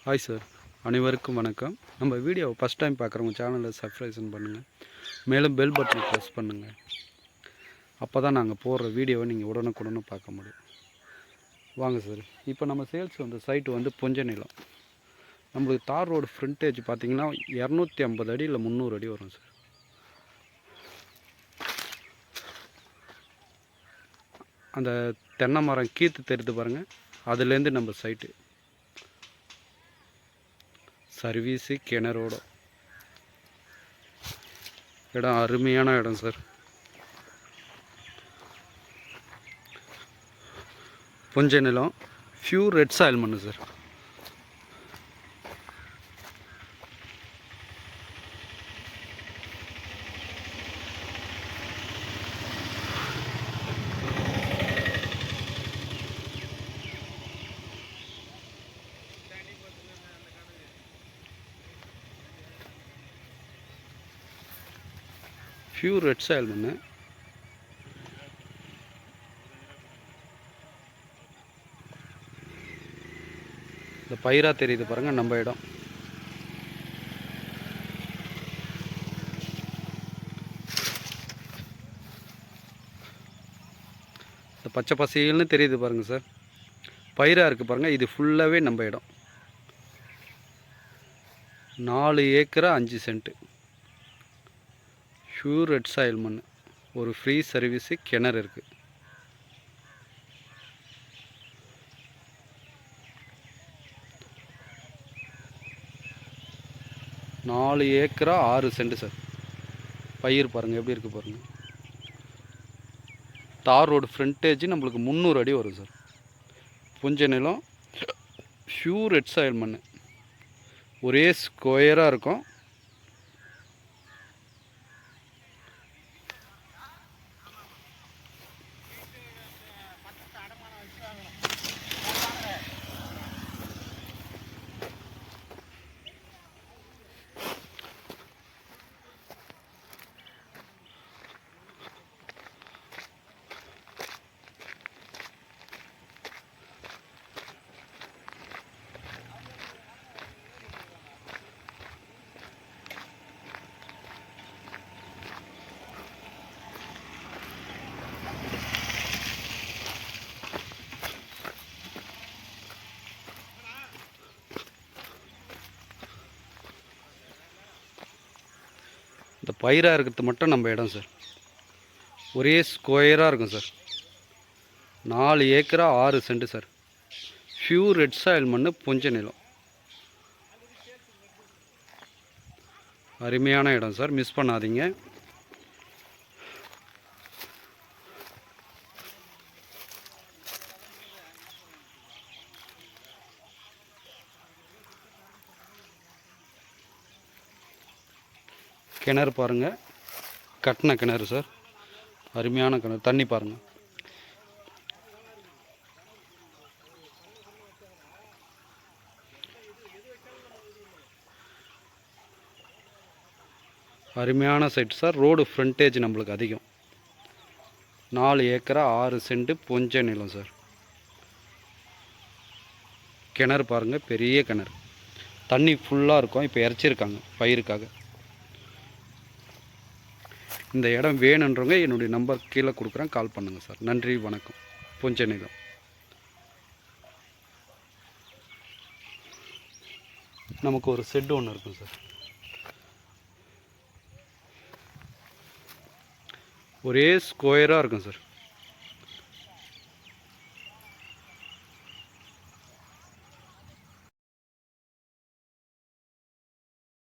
Hi sir, அனைவருக்கும் வணக்கம். நம்ம வீடியோவை ஃபஸ்ட் டைம் பார்க்குறவங்க சேனலை சப்ஸ்கிரைப் பண்ணுங்கள், மேலும் பெல் பட்டனை ப்ரெஸ் பண்ணுங்கள். அப்போ தான் நாங்கள் போடுற வீடியோவை நீங்கள் உடனுக்குடனே பார்க்க முடியும். வாங்க சார், இப்போ நம்ம சேல்ஸ் சைட்டு புஞ்ச நிலம். நம்மளுக்கு தார் ரோடு ஃப்ரண்டேஜ் பார்த்திங்கன்னா 250 அடி இல்லை 300 அடி வரும் சார். அந்த தென்னை மரம் கீத்து தெரிந்து பாருங்கள், அதுலேருந்து நம்ம சைட்டு சர்வீஸு கிணறோட இடம் அருமையான இடம் சார். புஞ்ச நிலம், பியூர் ரெட் சாயில் மண் சார். பியூர் ரெட் சாயில் மண். இந்த பயிரா தெரியுது பாருங்க நம்ம இடம். இந்த பச்சை பசைல்னு தெரியுது பாருங்க சார், பயிரா இருக்குது பாருங்கள். இது ஃபுல்லாகவே நம்ம இடம். 4 ஏக்கரா 5 சென்ட்டு, பியூர் ரெட் சாயில் மண். ஒரு ஃப்ரீ சர்வீஸு கிணறு இருக்குது. நாலு ஏக்கரா 6 சென்ட் சார். பயிர் பாருங்கள் எப்படி இருக்குது பாருங்கள். தார் ரோடு ஃப்ரண்டேஜ் நம்மளுக்கு 300 அடி வரும் சார். புஞ்ச நிலம், பியூர் ரெட் சாயில் மண். ஒரே ஸ்கொயராக இருக்கும். இந்த பயிராக இருக்கிறது மட்டும் நம்ம இடம் சார். ஒரே ஸ்கொயராக இருக்கும் சார். 4 ஏக்கரா 6 send sir. Pure red soil மண், புஞ்ச நிலம். அருமையான இடம் சார், மிஸ் பண்ணாதீங்க. கிணறு பாருங்கள், கட்டின கிணறு சார். அருமையான கிணறு. தண்ணி பாருங்கள். அருமையான சைட் சார். ரோடு ஃப்ரண்டேஜ் நம்மளுக்கு அதிகம். 4 ஏக்கரா 6 சென்ட் புஞ்ச நிலம் சார். கிணறு பாருங்கள், பெரிய கிணறு. தண்ணி ஃபுல்லாக இருக்கும். இப்போ இறச்சிருக்காங்க பயிருக்காக. இந்த இடம் வேணுன்றவங்க என்னுடைய நம்பர் கீழே கொடுக்குறேன், கால் பண்ணுங்கள் சார். நன்றி, வணக்கம். புஞ்ச நிலம். நமக்கு ஒரு செட்டு ஒன்று இருக்கும் சார். ஒரே ஸ்கொயராக இருக்கும் சார்.